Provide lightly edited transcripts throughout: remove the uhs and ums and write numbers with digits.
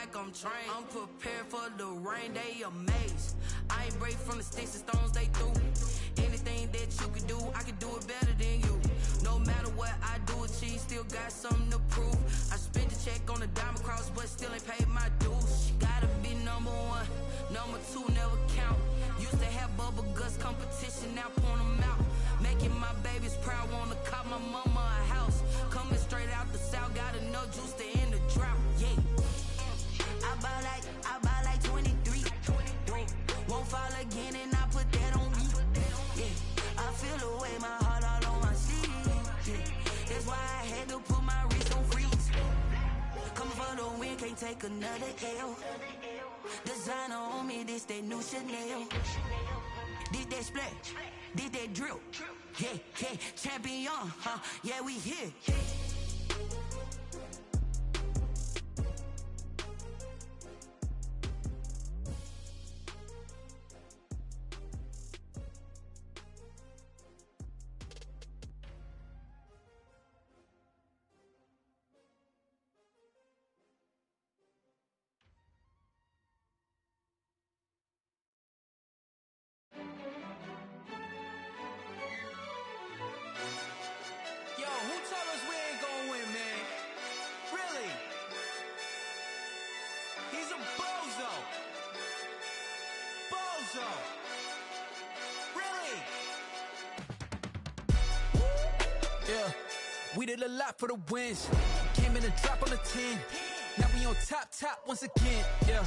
like I'm trained. I'm prepared for the rain, they amazed. I ain't break from the sticks and stones they threw. Anything that you can do, I can do it better than you. No matter what I do, achieve, still got something to prove. I spent the check on the diamond cross, but still ain't paid my dues. She gotta be number one, number two never count. Used to have bubble guts competition, now point them out. Making my babies proud, wanna cop my mama a house. Coming straight out the south, got enough juice to end the drought. Yeah. I buy like 23. Won't fall again and I put that on me. Yeah. I feel the way, my heart all on my sleeve. Yeah. That's why I had to put my wrist on freeze. Coming for the win, can't take another L. Designer on me, this that new Chanel. Did that splash, did that drill. Yeah, yeah, champion, huh? Yeah, we here. Yeah, we did a lot for the wins. Came in a drop on the 10. Now we on top once again. Yeah,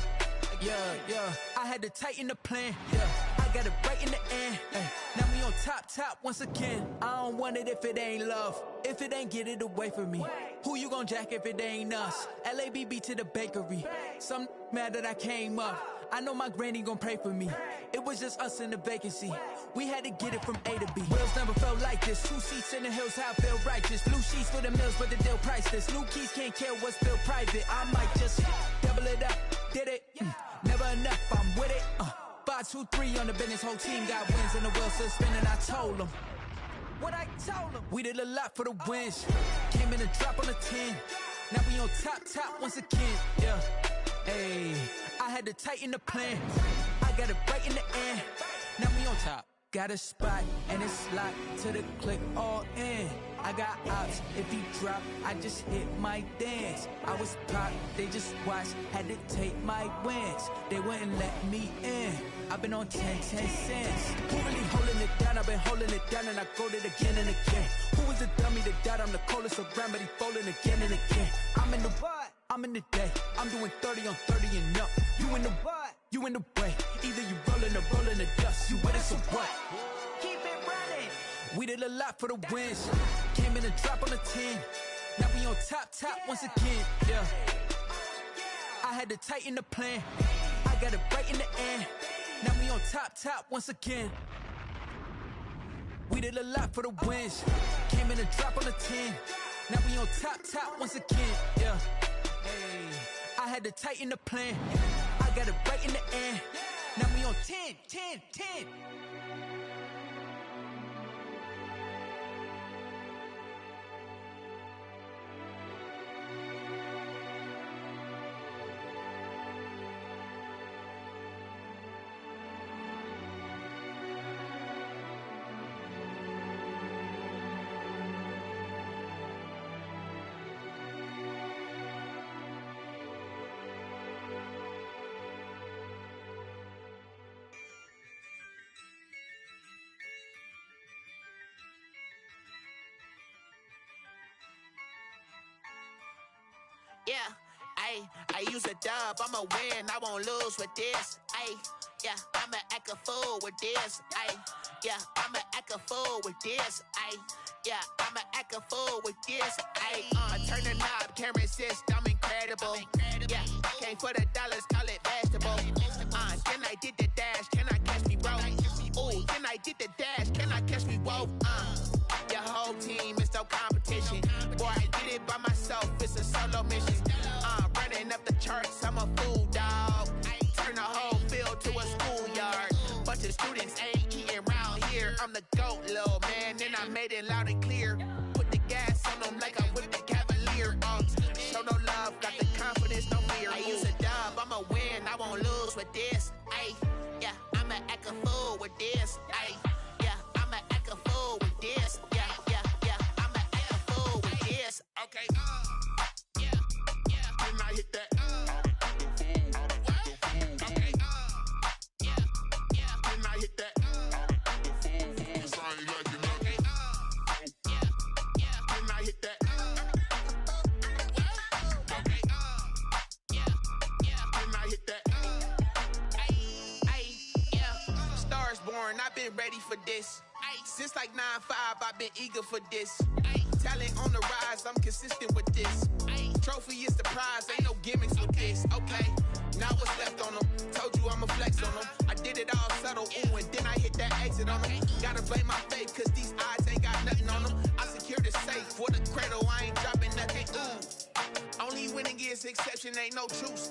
I had to tighten the plan. Yeah, I got it right in the end. Ay, now we on top once again. I don't want it if it ain't love. If it ain't, get it away from me. Who you gon' jack if it ain't us? LABB to the bakery. Some mad that I came up. I know my granny gon' pray for me. It was just us in the vacancy. We had to get it from A to B. Wheels never felt like this. 2 seats in the hills, how I feel righteous. Blue sheets for the mills, but the deal priceless. New keys can't care what's still private. I might just double it up. Did it? Never enough, I'm with it. 5, 2, 3 on the business. Whole team got wins and the wheels still spinning. I told them what I told them. We did a lot for the wins. Came in a drop on the 10. Now we on top once again. Yeah. Hey, I had to tighten the plan. I got it right in the end. Now we on top. Got a spot and it's locked to the click all in. I got ops, if he drop, I just hit my dance. I was popped, they just watched, had to take my wins. They wouldn't let me in. I've been on 10 cents. Who really holding it down? I've been holding it down and I gold it again and again. Who was the dummy that died? I'm the coldest around, but he folding again and again. I'm in the what? I'm in the day. I'm doing 30 on 30 and up. You in the what? You in the way. Either you rolling or rolling the dust. You with us or what? Keep it running. We did a lot for the wins. Came in a drop on the 10. Now we on top once again. Yeah. I had to tighten the plan. I got it right in the end. Now we on top once again. We did a lot for the wins. Came in a drop on the 10. Now we on top once again. Yeah. Hey, I had to tighten the plan. I got it right in the end. Now we on 10. Yeah, I use a dub, I'ma win, I won't lose with this. Yeah, I'ma act a fool with this. Yeah, I'ma act a fool with this. Yeah, I'ma act a fool with this. I turn the knob, can't resist, I'm incredible. Yeah, came for the dollars, call it vegetable. Then I did the dash, can I catch me, bro? Ooh, then I did the dash, can I catch me, whoa? Your whole team is no competition. Boy, I did it by myself, it's a solo mission. Running up the charts, I'm a fool, dog. Turn the whole field to a schoolyard. Bunch of students ain't eating round here. I'm the GOAT, little man, and I made it loud and clear. Put the gas on them like I'm with the Cavalier. Show no love, got the confidence, no fear. I use a dime. this. Ay, yeah, I'ma act a fool with this. Ay, yeah, I'ma act a fool with this. Yeah, yeah, yeah, I'ma act a fool with this. Okay, yeah, yeah. Then I hit that. Okay, yeah, yeah. Then I hit that. Cause I ain't like it nothing. Yeah, yeah. Then I hit that. Okay, yeah, yeah. Then I hit that. Ay, yeah. Stars born, I've been ready for this. Since like 9-5, I've been eager for this. Talent on the rise, I'm consistent with this. Trophy is the prize, ain't no gimmicks with this. Okay, now what's left on them? Told you I'ma flex on them. I did it all subtle, ooh, and then I hit that exit on them. Gotta blame my faith, cause these eyes ain't got nothing on them. I secure the safe for the cradle, I ain't dropping nothing, ooh. Only winning is exception, ain't no truce.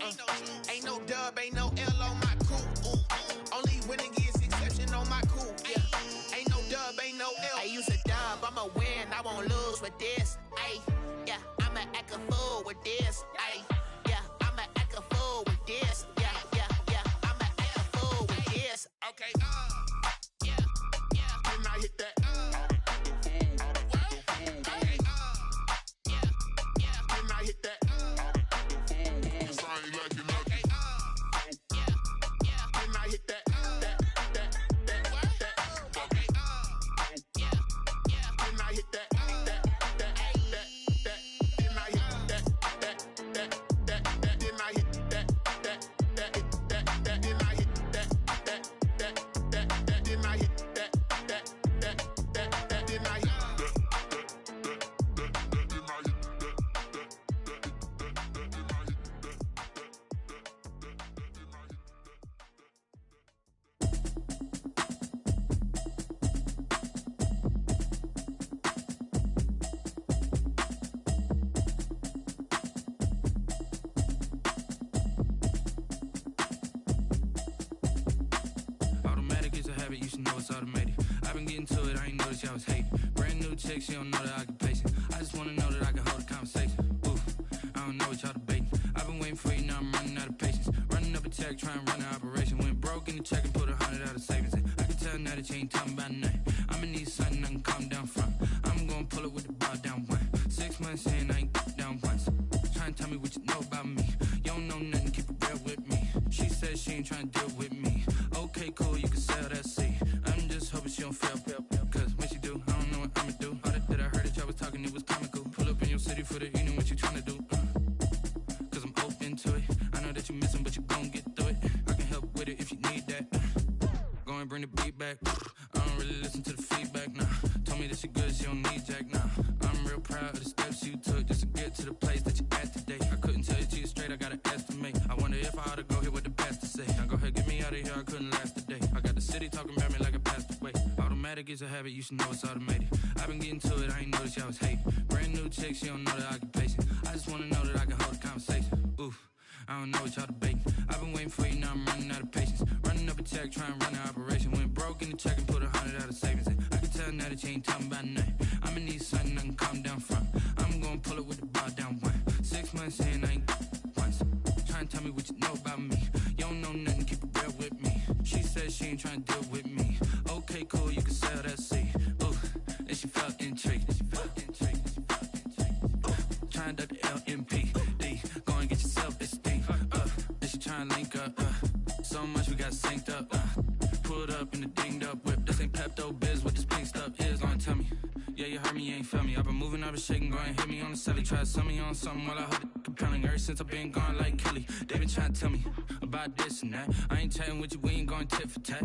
Ain't no dub, ain't no L on my crew. Only winning is exception on my crew. Yeah. Ain't no dub, ain't no L. I use a dub, I'ma win, I won't lose with this. Ay, yeah, I'ma act a fool with this. Ay, yeah, I'ma act a fool with this. Yeah, yeah, yeah, I'ma act a fool with this. Okay, yeah, yeah. Then I hit that. Okay, yeah, yeah. Then I hit that. Cause I ain't like it nothing. Okay, yeah, yeah. Then I hit that. You should know it's automated. I've been getting to it, I ain't noticed y'all was hating. Brand new chick, she don't know the occupation. I just wanna know that I can hold a conversation. Oof, I don't know what y'all debating. I've been waiting for you, now I'm running out of patience. Running up a check, trying to run an operation. Went broke in the check and put 100 out of savings in. I can tell now that you ain't talking about nothing. I'ma need something I can calm down from. I'm gonna pull it with the ball down one. 6 months in, I ain't down once. Trying to tell me what you know about me. You don't know nothing, keep it real with me. She said she ain't trying to deal with me. Okay, cool, you can sell that seed. I'm just hoping she don't fail. Cause when she do, I don't know what I'ma do. All that I heard that y'all was talking, it was comical. Pull up in your city for the evening, what you tryna do? Cause I'm open to it. I know that you missing, but you gon' get through it. I can help with it if you need that. Go and bring the beat back. I don't really listen to the feedback, nah. Told me that she good, she don't need jack, nah. I'm real proud of the steps you took just to get to the place that you at today. I couldn't tell you to you straight, I gotta estimate. I wonder if I ought to go here with the best to say. Now go ahead, get me out of here, I couldn't last a day. I got the city talking about me like I passed away. Automatic is a habit, you should know it's automated. I've been getting to it, I ain't noticed y'all was hating. Brand new chick, she don't know the occupation. I just wanna know that I can hold a conversation. Oof, I don't know what y'all debating. I've been waiting for you, now I'm running out of patience. Running up a check, trying to run an operation. Went broke in the check and put 100 out of savings in. I can tell now that you ain't talking about nothing. I'ma need something I can calm down from. I'm gonna pull it with the ball down one. 6 months in, I ain't once. Trying to tell me what you know about me. You don't know nothing, keep it real with me. She said she ain't trying to deal with me. Okay, cool, you can sell that seed. Ooh, and she felt intrigued. Trying to duck the LMP. Go and get your self-esteem. And she trying to link up. So much we got synced up. Pulled up in the dinged up whip. This ain't Pepto-Biz, what this pink stuff is. Gonna tell me. Yeah, you heard me, you ain't feel me. I've been moving, I've been shaking, go and hit me on the celly. Try to sell me on something while I hold it compelling. Ever since I've been gone like Kelly, they been trying to tell me about this and that. I ain't chatting with you, we ain't going tit for tat.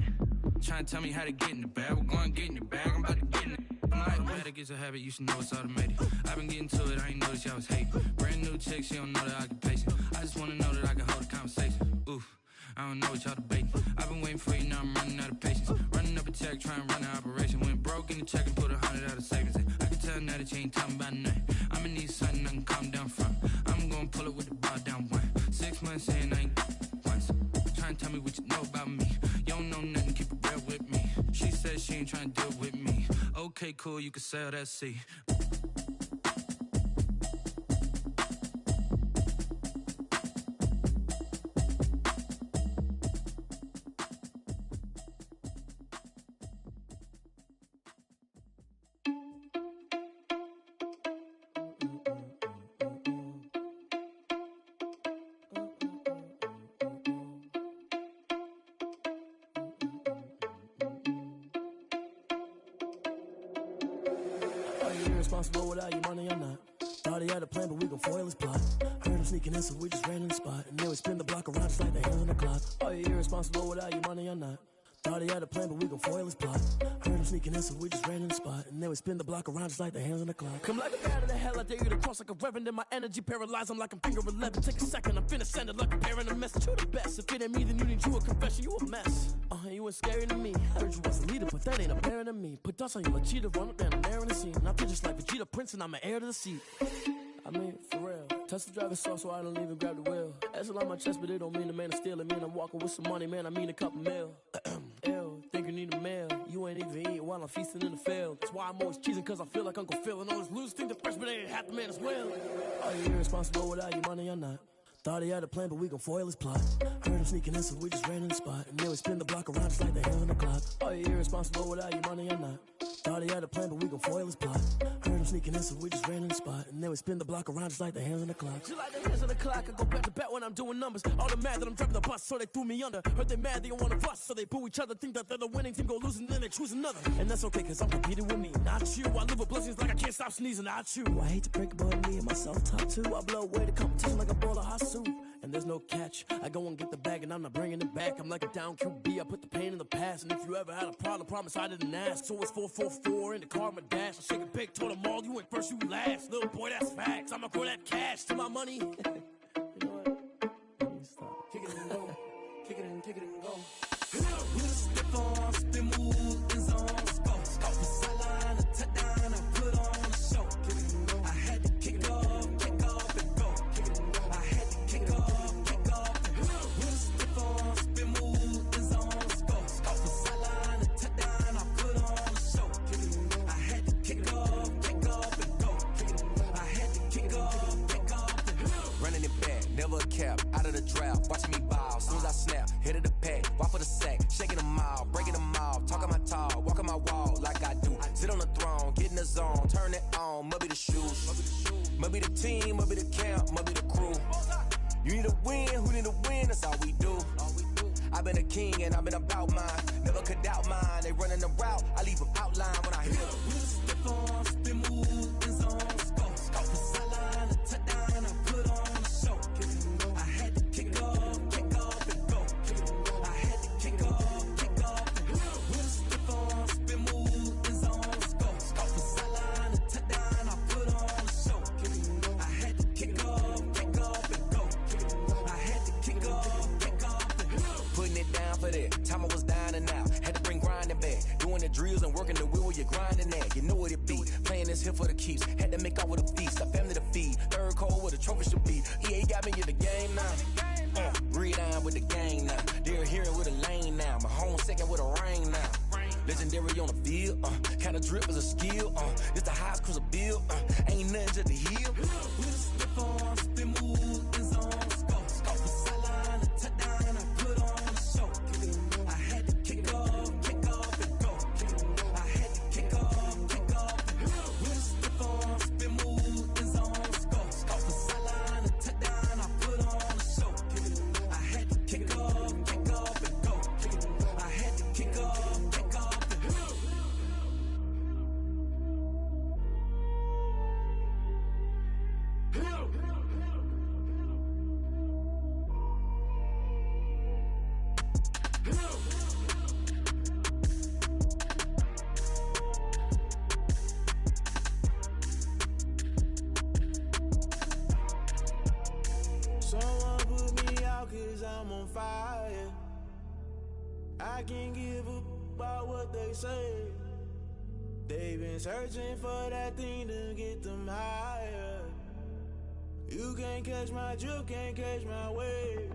Trying to tell me how to get in the bag. We're going to get in the bag, I'm about to get in it. Automatic is a habit, you should know it's automated. I've been getting to it, I ain't noticed y'all was hating. Brand new chick, she don't know the occupation. I just wanna know that I can hold a conversation. Oof, I don't know what y'all debating. I've been waiting for you, now I'm running out of patience. Running up a check, trying to run an operation. Went broke in the check and put 100 out of savings in. I can tell now that you ain't talking about nothing. I'ma need something I can calm down from. I'm gonna pull it with the ball down one. 6 months in, I ain't once. Trying to tell me what you know about me. You don't know nothing, keep it real with me. She said she ain't trying to deal with me. Okay, cool, you can sell that seed. irresponsible without your money or not. Thought he had a plan, but we gon' foil his plot. Heard him sneaking in, so we just ran in the spot. And then we spin the block around just like the hands on the clock. Are you irresponsible without your money or not? Thought he had a plan, but we gon' foil his plot. Heard him sneaking in, so we just ran in the spot. And then we spin the block around just like the hands on the clock. Come like a bat of the hell, I dare you to cross like a reverend. And my energy paralyzed, I'm like I'm finger 11. Take a second, I'm finna send it like a parent a message. You the best, if it ain't me, then you need you a confession. You a mess, you ain't scary to me. Heard you was a leader, but that ain't apparent to me. Put dust on you like cheetah, run up down the air in the scene. And I feel just like Vegeta Prince, and I'm an heir to the seat. I mean, for real. Touch the driver's soft so I don't even grab the wheel. That's on my chest, but it don't mean the man is stealing. Mean I'm walking with some money, man, I mean a couple mil. Ew, think you need a meal. You ain't even eating while I'm feasting in the field. That's why I'm always cheesing, cause I feel like Uncle Phil. And all those losers think the freshman ain't half the man as well. Are you irresponsible without your money or not? Thought he had a plan, but we gon' foil his plot. Heard him sneaking in, so we just ran in the spot. And then we spin the block around just like the hands on the clock. Are you irresponsible without your money or not? Thought he had a plan, but we gon' foil his plot. Heard him sneaking in, so we just ran in the spot. And then we spin the block around just like the hands on the clock. Just like the hands on the clock, I go back to back when I'm doing numbers. All the mad that I'm driving the bus, so they threw me under. Heard they mad, they don't wanna bust, so they boo each other. Think that they're the winning team, go losing, then they choose another. And that's okay, cause I'm competing with me, not you. I live with blessings like I can't stop sneezing, not you. I hate to break it, but me and myself top two. I blow away the competition like a bowl of hot soup. And there's no catch. I go and get the bag and I'm not bringing it back. I'm like a down QB, I put the pain in the past. And if you ever had a problem, promise I didn't ask. So it's 444 in the car, my dash. I shake it big, told them all, you ain't first, you last. Little boy, that's facts. I'ma grow that cash to my money. You know what? Let me stop. Kick it and go. Kick it and go. With a stiff on, spin move, in zone, go. Off the sideline, a touchdown, I put on a show. Kick it and go. I had to kick off and go. Kick it and go. I had to kick off. Never a cap, out of the draft, watching me ball. Soon as I snap, hit of the pack, walk for the sack, shaking them all, breaking them all, talking my talk, walking my wall like I do. Sit on the throne, get in the zone, turn it on, must be the shoes, must be the team, must be the camp, must be the crew. You need a win, who need a win, that's all we do. I've been a king and I've been about mine, never could doubt mine. They running the route, I leave them outline when I hit them. We just step on, spin move, in zone, go. Off the sideline, a touchdown, I put on a show. I had to kick off and go. I had to kick off and go. We just step on, spin move, in zone, go. Off the sideline, a touchdown, I put on a show. I had to kick off and go. I had to kick off and go. Putting it down for that, time I was down and out. Had to bring grinding back, doing the drills and working the wheel where you're grinding at. You know what it be, playing this here for the keeps. Had to make off with a feast, a family to feed. Third cold where the trophy should be. EA got me in the game now. Breathe down with the gang now. They're hearing with a lane now. My home second with a rain now. Legendary on the field, kinda drip is a skill, it's the highest cruiser bill, ain't nothing to the hill. We just step on, spin move, in zone, go. Off the sideline, a touchdown, I put on a show. I had to kick off and go. I had to kick off and go. We just step on, spin move, in zone, go. Off the sideline, a touchdown, I put on a show. I had to kick off and go. I had to kick off and go. Someone put me out 'cause I'm on fire. I can't give a about what they say. They've been searching for that thing to get them higher. You can't catch my drift, can't catch my wave.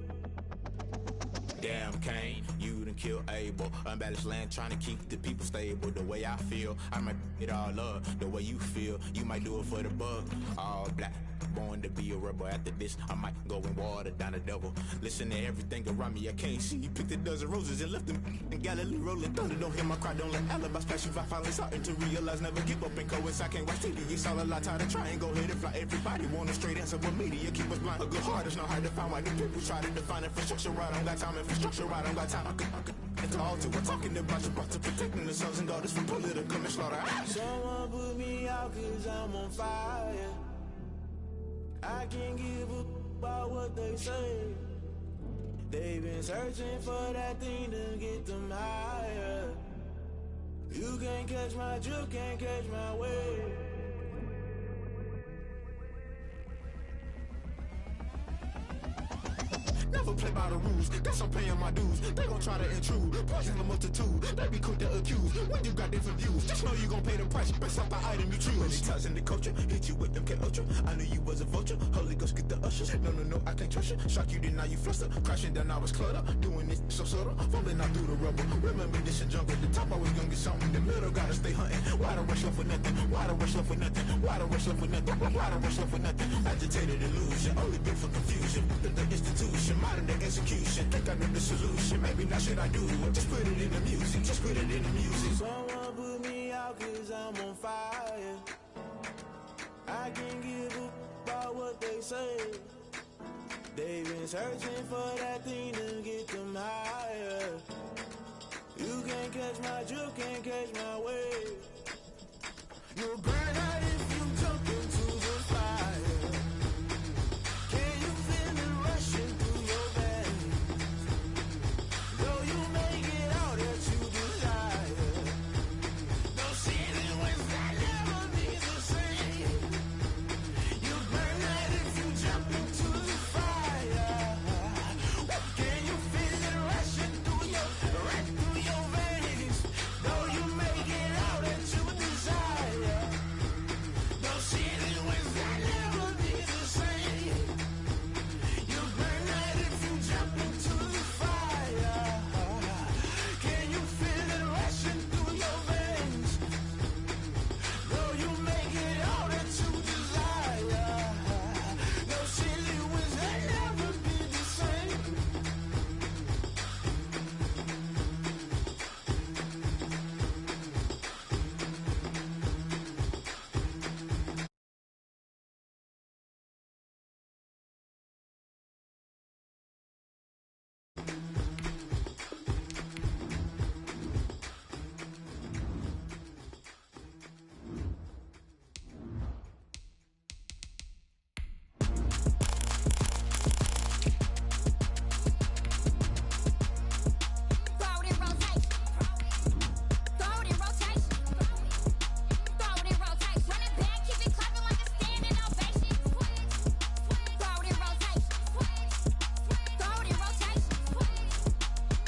Damn Kane, you done killed Abel. Unbalanced land trying to keep the people stable. The way I feel, I might it all up. The way you feel, you might do it for the bug. All black, born to be a rebel. After this, I might go and water down the devil. Listen to everything around me, I can't see. You picked a dozen roses and left them in Galilee rolling thunder. Don't hear my cry, don't let alibis flash. If I finally starting to realize, never give up and coincide. I can't watch TV, it's all a lot. Tired of trying, go ahead and fly. Everybody want a straight answer, but media keep us blind. A good heart is not hard to find. Why the people try to define infrastructure right? I don't got time, infrastructure right, I don't got time. I could it's all to we're talking about you, about to protecting the sons and daughters from political and slaughter. Someone put me out out cause I'm on fire. I can't give a about what they say. They've been searching for that thing to get them higher. You can't catch my drift, can't catch my wave. Never play by the rules, guess I'm paying my dues. They gon' try to intrude, poison the multitude. They be quick to accuse, when you got different views. Just know you gon' pay the price, based off the item you choose. Many times in the culture, hit you with them K Ultra. I knew you was a vulture, Holy Ghost get the ushers. No, I can't trust you. Shock you, then now you fluster. Crashing down, I was cluttered. Doing this so subtle, fumbling out through the rubble. Remember this in jungle, the top always gonna get something. In the middle, gotta stay hunting. Why the rush left with nothing? Why the rush left with nothing? Why the rush left with nothing? Why the rush left with nothing? Agitated illusion, only been for confusion. The institution, modern day execution. Think I know the solution. Maybe not should I do it? Just put it in the music. Just put it in the music. Someone put me out cause I'm on fire. I can't give a about what they say. They've been searching for that thing to get them higher. You can't catch my drift, can't catch my wave. You'll burn out if you jump into the fire. Can you feel it rushing through your veins? Though you make it out that you desire. No ceiling wins that never be the same. You burn out if you jump into the fire. Can you feel it rushing through your veins? Though you make it out that you desire. No ceiling wins that never be the same. You burn out if you jump into the fire. Can you feel it rushing through your veins? Though you make it out that you desire. No ceiling wins that never be the same. Throw it in rotation. Throw it in rotation. Throw it in rotation. Run it back, keep it clapping like a standing ovation. Throw it in rotation. Throw it in rotation.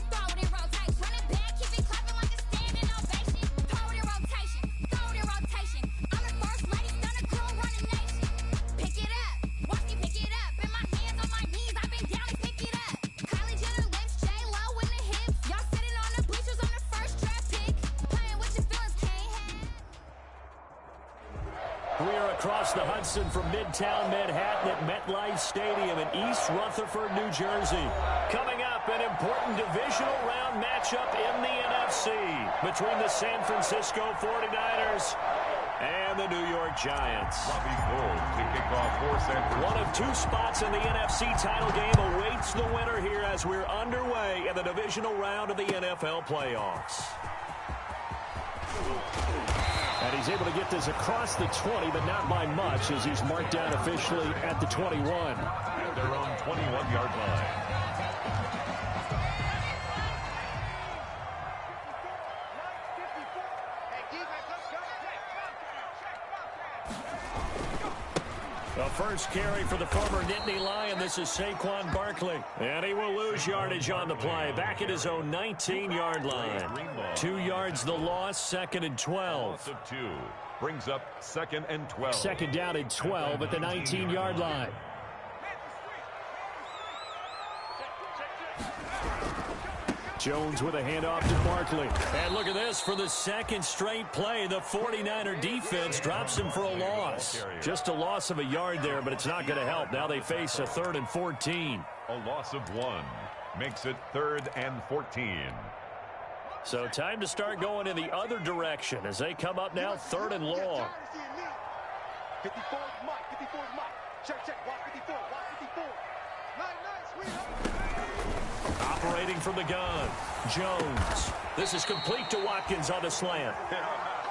Throw it in rotation. Run it back, keep it clapping like a standing ovation. Throw it in rotation. Throw it in rotation. I'm the first lady, stunner girl, running nation. Pick it up, watch me pick it up. In my hands, on my knees, I've been down to pick it up. Kylie Jenner lips, J-Lo in the hips. Y'all sitting on the bleachers, I'm the first draft pick. Playing with your feelings, can't have. We are across the Hudson from Midtown Manhattan at MetLife Stadium in East Rutherford, New Jersey. Coming up, an important divisional round matchup in the NFC between the San Francisco 49ers and the New York Giants. Robbie Gould to kick off for San Francisco. One of two spots in the NFC title game awaits the winner here as we're underway in the divisional round of the NFL playoffs. And he's able to get this across the 20, but not by much as he's marked down officially at the 21. At their own 21-yard line. The first carry for the former Nittany Lion. This is Saquon Barkley. And he will lose yardage on the play. Back at his own 19-yard line. 2 yards the loss, 2nd and 12. Loss of 2 brings up 2nd and 12. Second down and 12 at the 19-yard line. Jones with a handoff to Barkley. And look at this. For the second straight play, the 49er defense drops him for a loss. Just a loss of a yard there, but it's not going to help. Now they face a 3rd and 14. A loss of 1 makes it 3rd and 14. So time to start going in the other direction as they come up now 3rd and long. 54 Mike, 54 Mike. Check, watch 54, watch 54. Nice, Operating from the gun, Jones. This is complete to Watkins on the slant.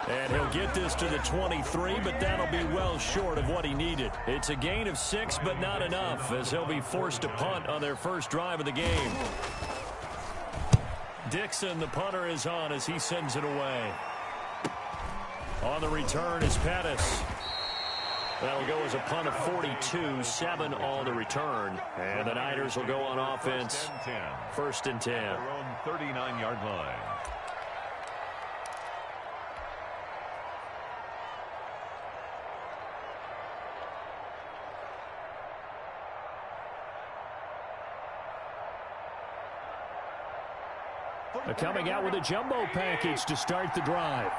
And he'll get this to the 23, but that'll be well short of what he needed. It's a gain of 6, but not enough, as he'll be forced to punt on their first drive of the game. Dixon, the punter, is on as he sends it away. On the return is Pettis. That'll go as a punt of 42, 7 on the return. And the Niners will go on offense. First and 10. Their own 39-yard line. They're coming out with a jumbo package to start the drive.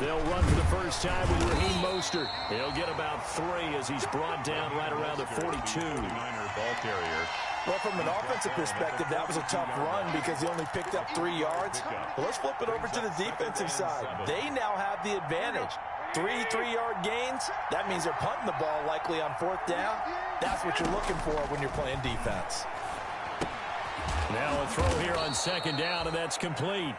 They'll run for the first time with Raheem Mostert. He'll get about 3 as he's brought down right around the 42. Ball carrier. Well, from an offensive perspective, that was a tough run because he only picked up 3 yards. Well, let's flip it over to the defensive side. They now have the advantage. 3 3-yard gains, that means they're punting the ball likely on 4th down. That's what you're looking for when you're playing defense. Now a throw here on 2nd down, and that's complete.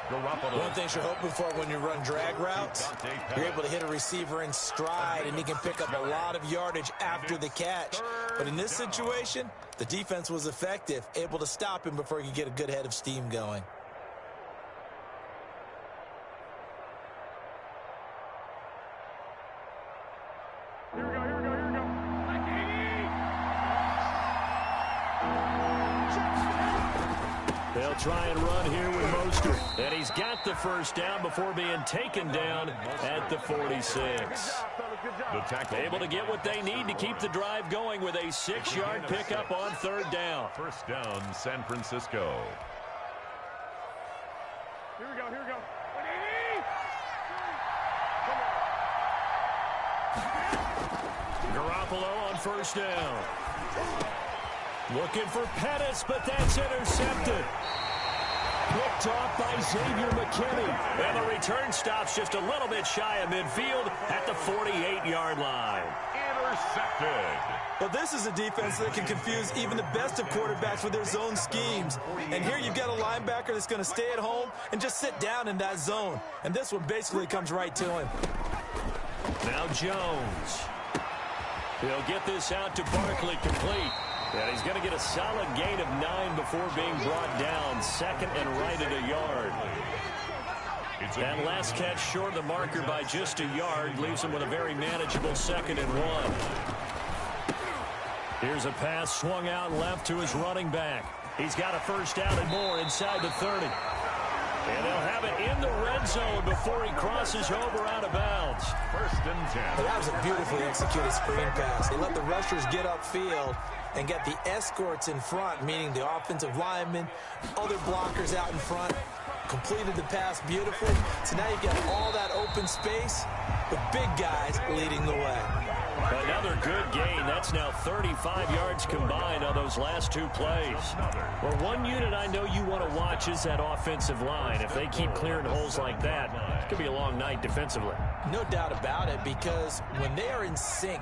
One thing you're hoping for when you run drag routes, you're able to hit a receiver in stride, and he can pick up a lot of yardage after the catch. But in this situation, the defense was effective, able to stop him before he could get a good head of steam going. They'll try and run here with Mostert. And he's got the first down before being taken down at the 46. Able to get what they need to keep the drive going with a 6-yard pickup on 3rd down. First down, San Francisco. Here we go, here we go. Garoppolo on 1st down. Looking for Pettis, but that's intercepted. Picked off by Xavier McKinney. And the return stops just a little bit shy of midfield at the 48-yard line. Intercepted. Well, this is a defense that can confuse even the best of quarterbacks with their zone schemes. And here you've got a linebacker that's going to stay at home and just sit down in that zone. And this one basically comes right to him. Now Jones. He'll get this out to Barkley, complete. And he's going to get a solid gain of 9 before being brought down. 2nd and right at a yard. And last catch short of the marker by just a yard leaves him with a very manageable 2nd and 1. Here's a pass swung out left to his running back. He's got a first down and more inside the 30. And they'll have it in the red zone before he crosses over out of bounds. First and 10. Well, that was a beautifully executed screen pass. They let the rushers get upfield and get the escorts in front, meaning the offensive linemen, other blockers out in front, completed the pass beautifully. So now you've got all that open space with big guys leading the way. Another good gain. That's now 35 yards combined on those last 2 plays. Well, one unit I know you want to watch is that offensive line. If they keep clearing holes like that, it could be a long night defensively. No doubt about it, because when they are in sync,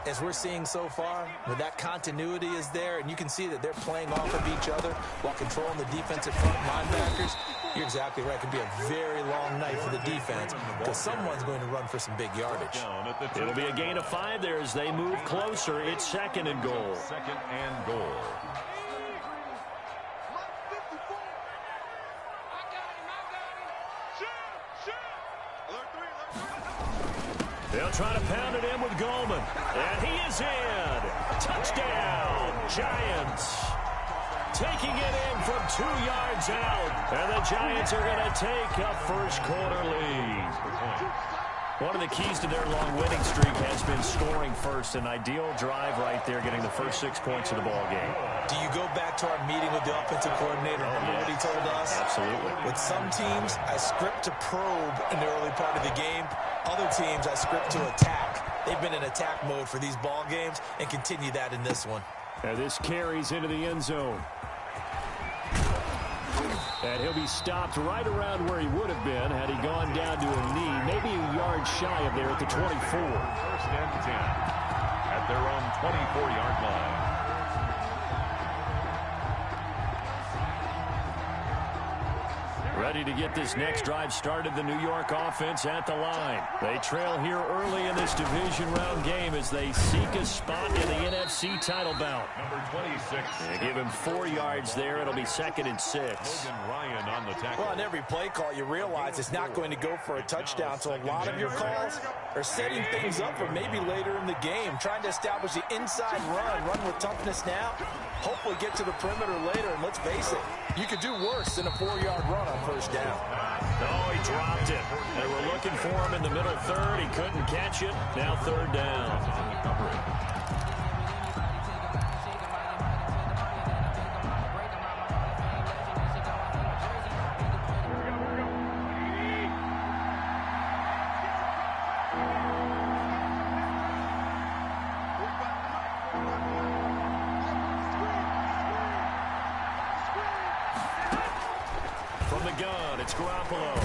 as we're seeing so far, when that continuity is there, and you can see that they're playing off of each other while controlling the defensive front linebackers, you're exactly right. It could be a very long night for the defense because someone's going to run for some big yardage. It'll be a gain of 5 there as they move closer. It's 2nd and goal. 2nd and goal. They'll try to pound it in with Goldman. And he is in. Touchdown, Giants. Taking it in from 2 yards out. And the Giants are going to take a first-quarter lead. One of the keys to their long winning streak has been scoring first. An ideal drive right there, getting the first 6 points of the ball game. Do you go back to our meeting with the offensive coordinator? Remember what he told us? Absolutely. With some teams, I script to probe in the early part of the game. Other teams, I script to attack. They've been in attack mode for these ball games and continue that in this one. And this carries into the end zone. And he'll be stopped right around where he would have been had he gone down to a knee, maybe a yard shy of there at the 24. First and 10 at their own 24-yard line. Ready to get this next drive started, the New York offense at the line. They trail here early in this division round game as they seek a spot in the NFC title bout. Number 26. They give him 4 yards there. It'll be 2nd and 6. Logan Ryan on the tackle. Well, on every play call, you realize it's not going to go for a touchdown, so a lot of your calls are setting things up for maybe later in the game, trying to establish the inside run with toughness now, hopefully get to the perimeter later, and let's face it, you could do worse than a 4-yard run on first down. Oh, he dropped it. They were looking for him in the middle third. He couldn't catch it. Now 3rd down. It's Garoppolo.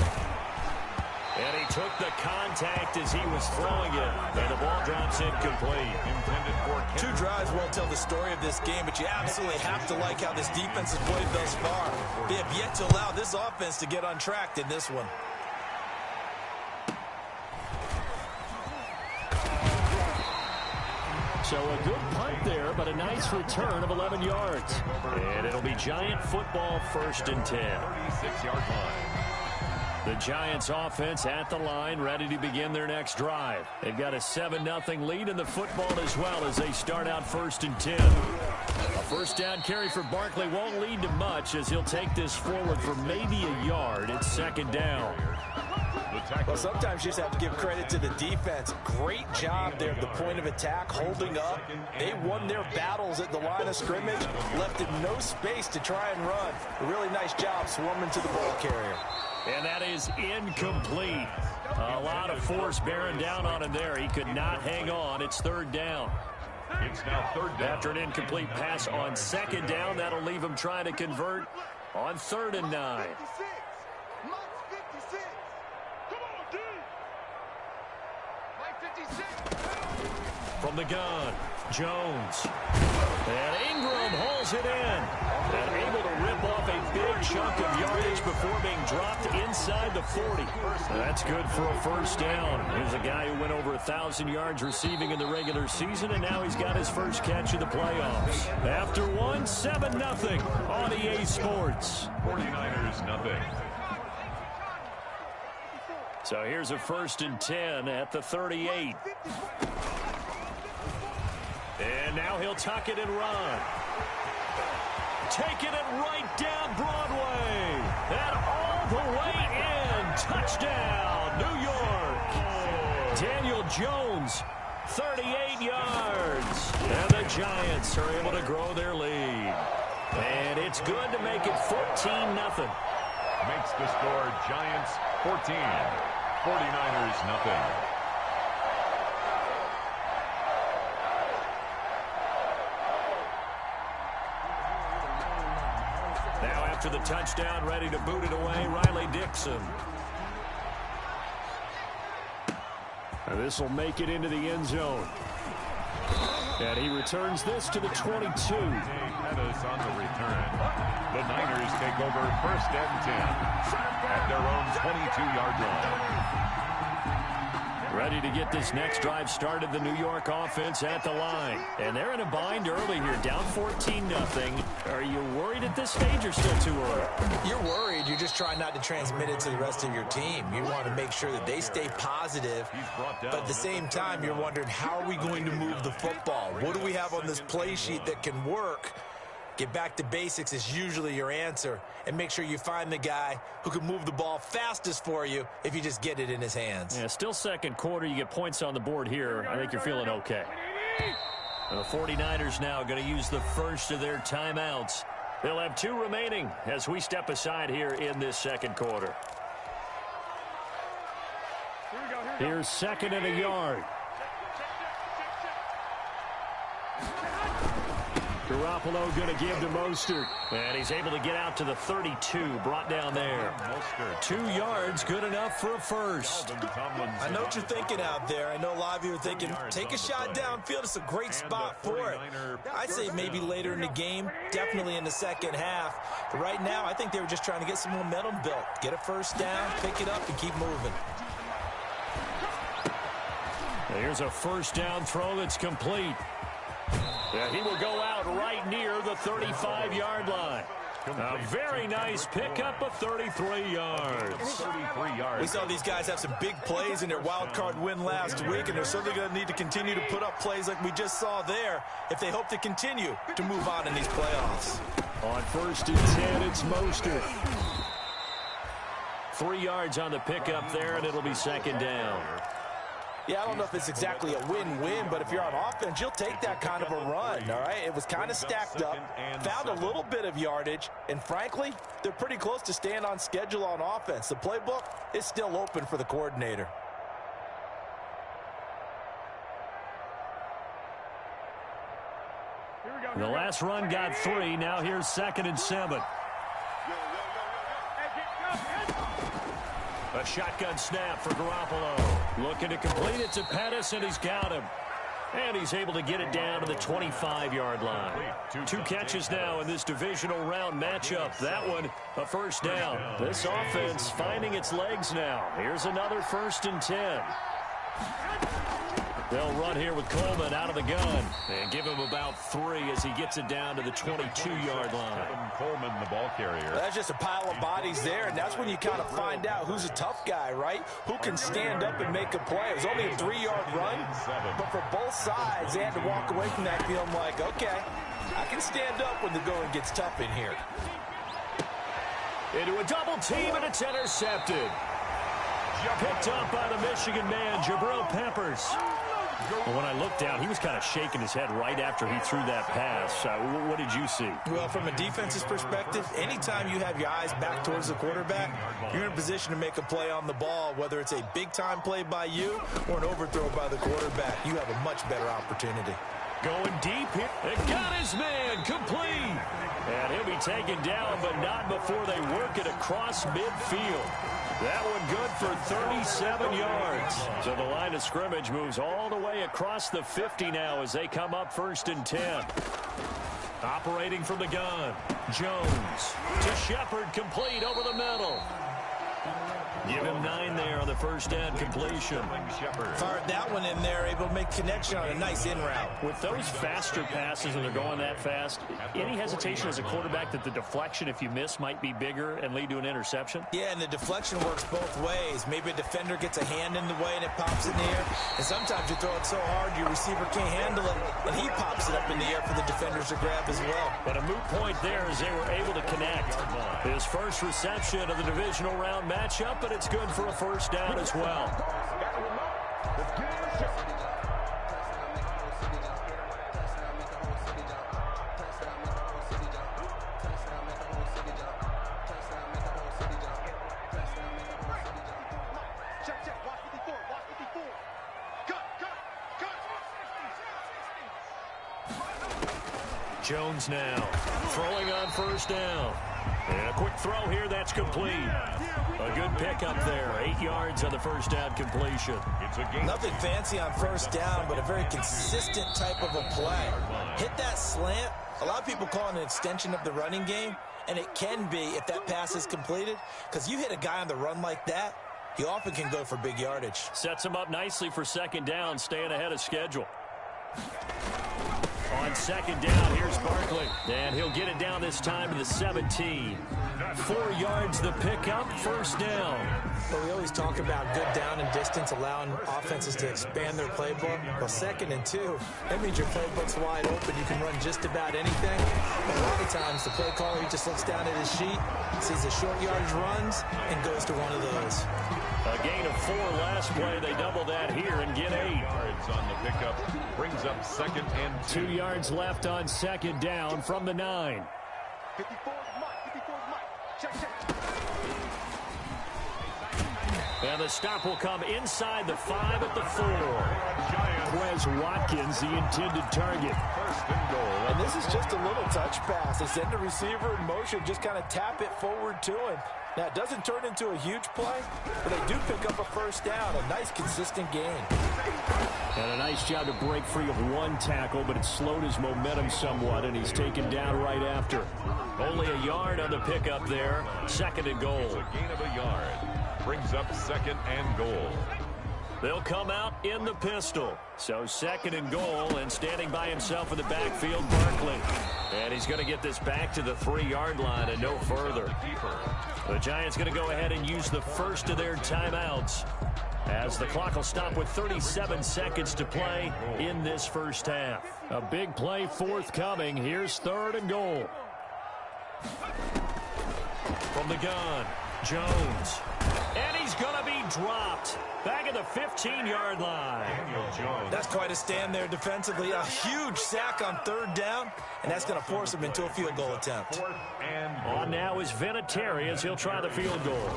And he took the contact as he was throwing it. And the ball drops incomplete. Intended for 2 drives won't tell the story of this game, but you absolutely have to like how this defense has played thus far. They have yet to allow this offense to get untracked in this one. So a good punt there, but a nice return of 11 yards. And it'll be Giant football, 1st and 10. 36-yard line. The Giants offense at the line, ready to begin their next drive. They've got a 7-0 lead in the football as well as they start out 1st and 10. A 1st down carry for Barkley won't lead to much as he'll take this forward for maybe a yard. It's 2nd down. Well, sometimes you just have to give credit to the defense. Great job there at the point of attack, holding up. They won their battles at the line of scrimmage, left him no space to try and run. A really nice job swarming to the ball carrier. And that is incomplete. A lot of force bearing down on him there. He could not hang on. It's 3rd down. It's now 3rd down. After an incomplete pass on 2nd down, that'll leave him trying to convert on 3rd and 9. From the gun, Jones. And Ingram hauls it in. And able to rip off a big chunk of yardage before being dropped inside the 40. That's good for a 1st down. Here's a guy who went over 1,000 yards receiving in the regular season, and now he's got his first catch of the playoffs. After one, 7-0 on EA Sports. 49ers, nothing. So here's a 1st and 10 at the 38. And now he'll tuck it and run. Taking it right down Broadway. And all the way in. Touchdown, New York. Daniel Jones, 38 yards. And the Giants are able to grow their lead. And it's good to make it 14-0. Makes the score Giants 14, 49ers nothing. Now after the touchdown, ready to boot it away, Riley Dixon. And this will make it into the end zone. And he returns this to the 22. Pettis on the return. The Niners take over 1st and 10 at their own 22-yard line. Ready to get this next drive started, the New York offense at the line. And they're in a bind early here, down 14-0. Are you worried at this stage or still too early? You're worried. You're just trying not to transmit it to the rest of your team. You want to make sure that they stay positive. But at the same time, you're wondering, how are we going to move the football? What do we have on this play sheet that can work? Get back to basics is usually your answer. And make sure you find the guy who can move the ball fastest for you if you just get it in his hands. Yeah, still 2nd quarter. You get points on the board here. I think you're feeling okay. The 49ers now going to use the first of their timeouts. They'll have 2 remaining as we step aside here in this 2nd quarter. Here's 2nd and a yard. Garoppolo going to give to Mostert. And he's able to get out to the 32, brought down there. 2 yards, good enough for a first. I know what you're thinking out there. I know a lot of you are thinking, take a shot downfield. It's a great spot for it. I'd say maybe later in the game, definitely in the second half. But right now, I think they were just trying to get some momentum built. Get a first down, pick it up, and keep moving. Here's a first down throw that's complete. And he will go out right near the 35-yard line. A very nice pickup of 33 yards. 33 yards. We saw these guys have some big plays in their wild card win last week, and they're certainly going to need to continue to put up plays like we just saw there if they hope to continue to move on in these playoffs. On 1st and 10, it's Mostert. 3 yards on the pickup there, and it'll be second down. Yeah, I don't know if it's exactly a win-win, but if you're on offense, you'll take that kind of a run, all right? It was kind of stacked up, found a little bit of yardage, and frankly, they're pretty close to staying on schedule on offense. The playbook is still open for the coordinator. The last run got 3. Now here's 2nd and 7. A shotgun snap for Garoppolo. Looking to complete it to Pettis, and he's got him. And he's able to get it down to the 25-yard line. 2 catches now in this divisional round matchup. That one, a first down. This offense finding its legs now. Here's another 1st and 10. They'll run here with Coleman out of the gun and give him about 3 as he gets it down to the 22-yard line. Coleman, the ball carrier. That's just a pile of bodies there, and that's when you kind of find out who's a tough guy, right? Who can stand up and make a play. It was only a 3-yard run, but for both sides, they had to walk away from that feeling like, okay, I can stand up when the going gets tough in here. Into a double team, and it's intercepted. Picked up by the Michigan man, Jabril Peppers. Well, when I looked down, he was kind of shaking his head right after he threw that pass. What did you see? Well, from a defense's perspective, anytime you have your eyes back towards the quarterback, you're in a position to make a play on the ball, whether it's a big-time play by you or an overthrow by the quarterback. You have a much better opportunity. Going deep here. It got his man complete. And he'll be taken down, but not before they work it across midfield. That one good for 37 yards. So the line of scrimmage moves all the way across the 50 now as they come up 1st and 10. Operating from the gun. Jones to Shepard, complete over the middle. Give him 9 there on the first down completion. Fired that one in there, able to make connection on a nice in route. With those faster passes and they're going that fast, any hesitation as a quarterback that the deflection, if you miss, might be bigger and lead to an interception? Yeah, and the deflection works both ways. Maybe a defender gets a hand in the way and it pops in the air. And sometimes you throw it so hard your receiver can't handle it, and he pops it up in the air for the defenders to grab as well. But a moot point there as they were able to connect. His first reception of the divisional round matchup, but it's good for a first down as well. Jones now throwing on first down. And a quick throw here, that's complete. A good pickup there. 8 yards on the first down completion. Nothing fancy on first down, but a very consistent type of a play. Hit that slant. A lot of people call it an extension of the running game, and it can be if that pass is completed, because you hit a guy on the run like that, he often can go for big yardage. Sets him up nicely for second down, staying ahead of schedule. On second down, here's Barkley. And he'll get it down this time to the 17. 4 yards the pickup, first down. Well, we always talk about good down and distance, allowing offenses to expand their playbook. Well, 2nd and 2, that means your playbook's wide open. You can run just about anything. But a lot of times, the play caller, he just looks down at his sheet, sees the short yardage runs, and goes to one of those. A gain of 4 last play. They double that here and get 8. Yards on the pickup brings up 2nd and 2. 2 yards left on second down from the 9. 54 Mike. Check. And the stop will come inside the 5 at the 4. Quez Watkins, the intended target. First and goal. And This is just a little touch pass. They send the receiver in motion, just kind of tap it forward to him. Now, it doesn't turn into a huge play, but they do pick up a first down. A nice, consistent gain. And a nice job to break free of one tackle, but it slowed his momentum somewhat, and he's taken down right after. Only a yard on the pickup there. 2nd and goal. It's a gain of a yard. Brings up 2nd and goal. They'll come out in the pistol. So 2nd and goal, and standing by himself in the backfield, Barkley. And he's going to get this back to the 3-yard line and no further. The Giants going to go ahead and use the first of their timeouts, as the clock will stop with 37 seconds to play in this first half. A big play forthcoming. Here's 3rd and goal. From the gun, Jones. And he's going to be dropped back at the 15-yard line. That's quite a stand there defensively. A huge sack on 3rd down, and that's going to force him into a field goal attempt. On now is Vinatieri as he'll try the field goal.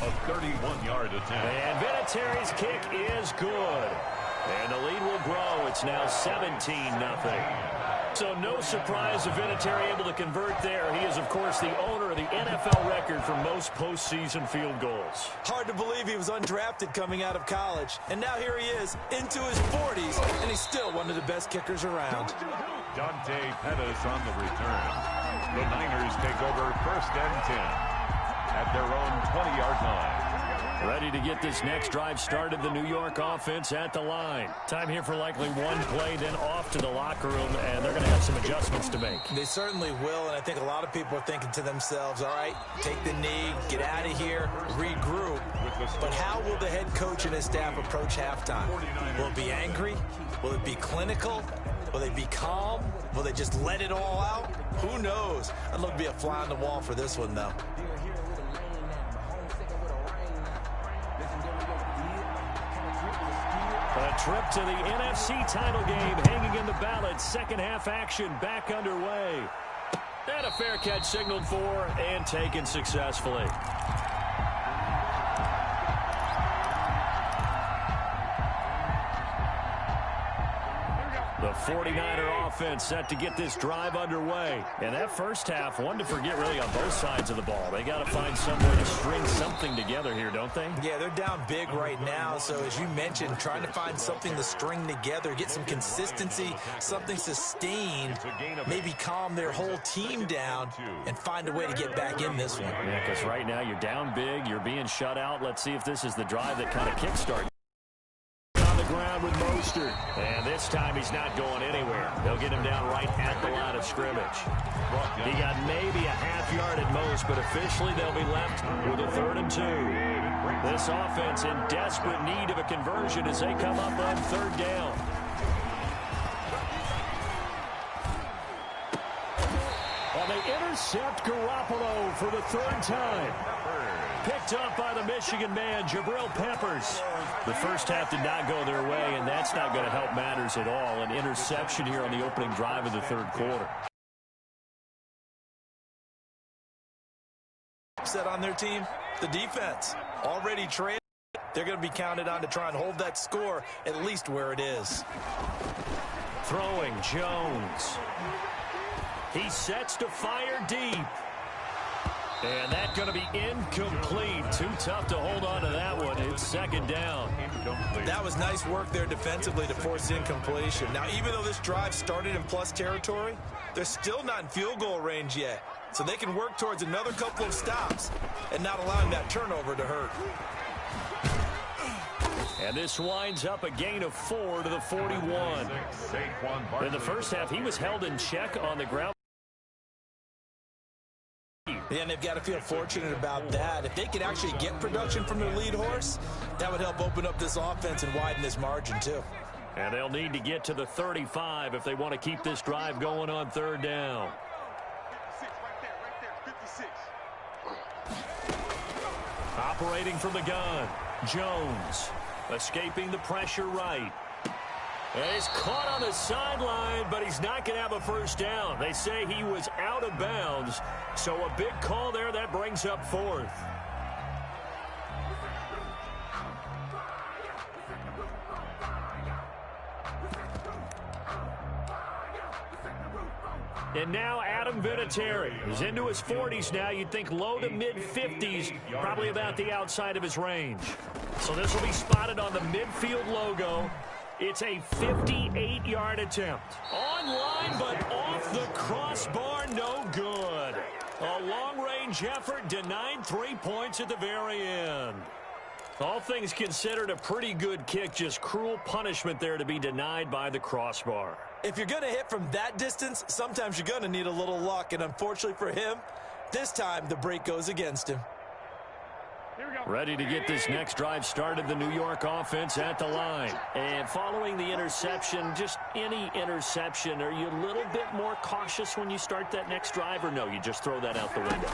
A 31-yard attempt. And Vinatieri's kick is good. And the lead will grow. It's now 17-0. So no surprise if Vinatieri able to convert there. He is, of course, the owner of the NFL record for most postseason field goals. Hard to believe he was undrafted coming out of college. And now here he is into his 40s, and he's still one of the best kickers around. Dante Pettis on the return. The Niners take over 1st and 10 at their own 20-yard line. Ready to get this next drive started, the New York offense at the line. Time here for likely one play, then off to the locker room, and they're going to have some adjustments to make. They certainly will, and I think a lot of people are thinking to themselves, all right, take the knee, get out of here, regroup. But how will the head coach and his staff approach halftime? Will it be angry? Will it be clinical? Will they be calm? Will they just let it all out? Who knows? I'd love to be a fly on the wall for this one, though. A trip to the NFC title game hanging in the balance. Second half action back underway. And a fair catch signaled for and taken successfully. The 49er offense set to get this drive underway. And that first half, one to forget really on both sides of the ball. They got to find some way to string something together here, don't they? Yeah, they're down big right now. So as you mentioned, trying to find something to string together, get some consistency, something sustained, maybe calm their whole team down and find a way to get back in this one. Yeah, because right now you're down big, you're being shut out. Let's see if this is the drive that kind of kickstarts. Ground with Mostert, and this time he's not going anywhere. They'll get him down right at the line of scrimmage. He got maybe a half yard at most, but officially they'll be left with a 3rd and 2. This offense in desperate need of a conversion as they come up on 3rd down. And they intercept Garoppolo for the 3rd time. Picked up by the Michigan man, Jabril Peppers. The first half did not go their way, and that's not going to help matters at all. An interception here on the opening drive of the 3rd quarter. Upset on their team, the defense. Already trailed. They're going to be counted on to try and hold that score at least where it is. Throwing Jones. He sets to fire deep. And that's going to be incomplete. Too tough to hold on to that one. It's 2nd down. That was nice work there defensively to force incompletion. Now, even though this drive started in plus territory, they're still not in field goal range yet. So they can work towards another couple of stops and not allowing that turnover to hurt. And this winds up a gain of 4 to the 41. In the first half, he was held in check on the ground. Yeah, and they've got to feel fortunate about that. If they could actually get production from their lead horse, that would help open up this offense and widen this margin too. And they'll need to get to the 35 if they want to keep this drive going on 3rd down. Operating from the gun, Jones. Escaping the pressure right. And he's caught on the sideline, but he's not going to have a first down. They say he was out of bounds, so a big call there that brings up 4th. And now Adam Vinatieri. He's into his 40s now. You'd think low to mid-50s, probably about the outside of his range. So this will be spotted on the midfield logo. It's a 58-yard attempt. Online, but off the crossbar, no good. A long-range effort denied 3 points at the very end. All things considered, a pretty good kick, just cruel punishment there to be denied by the crossbar. If you're going to hit from that distance, sometimes you're going to need a little luck, and unfortunately for him, this time the break goes against him. Ready to get this next drive started, the New York offense at the line. And following the interception, just any interception, are you a little bit more cautious when you start that next drive, or no, you just throw that out the window?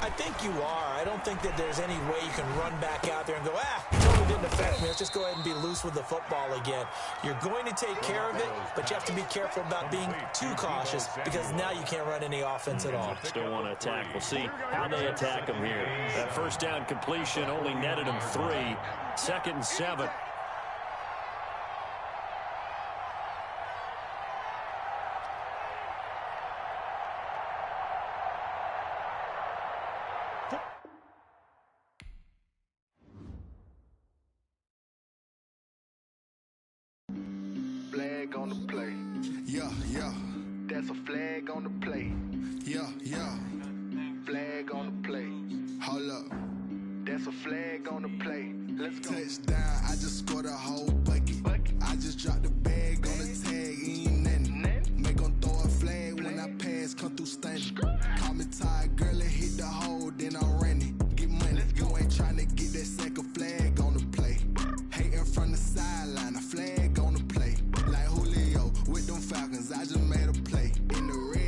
I think you are. I don't think that there's any way you can run back out there and go, totally didn't affect me. Let's just go ahead and be loose with the football again. You're going to take care of it, but you have to be careful about being too cautious because now you can't run any offense at all. Still want to attack. We'll see how they attack him here. That first down completion only netted him 3. 2nd and 7. Flag on the play. Yeah, yeah. That's a flag on the play. Yeah, yeah. Flag on the play. Hold up. That's a flag on the play. Let's go. Touchdown, I just scored a whole bucket. I just dropped the bag on the tag, ain't nothing. Make 'em throw a flag when I pass, come through stunning. Call me tired, girl, and hit the hole, then I'm running. Get money, you ain't trying to get that second flag on the play. Hating from the sideline, a flag on the play. Like Julio with them Falcons, I just made a play. In the red.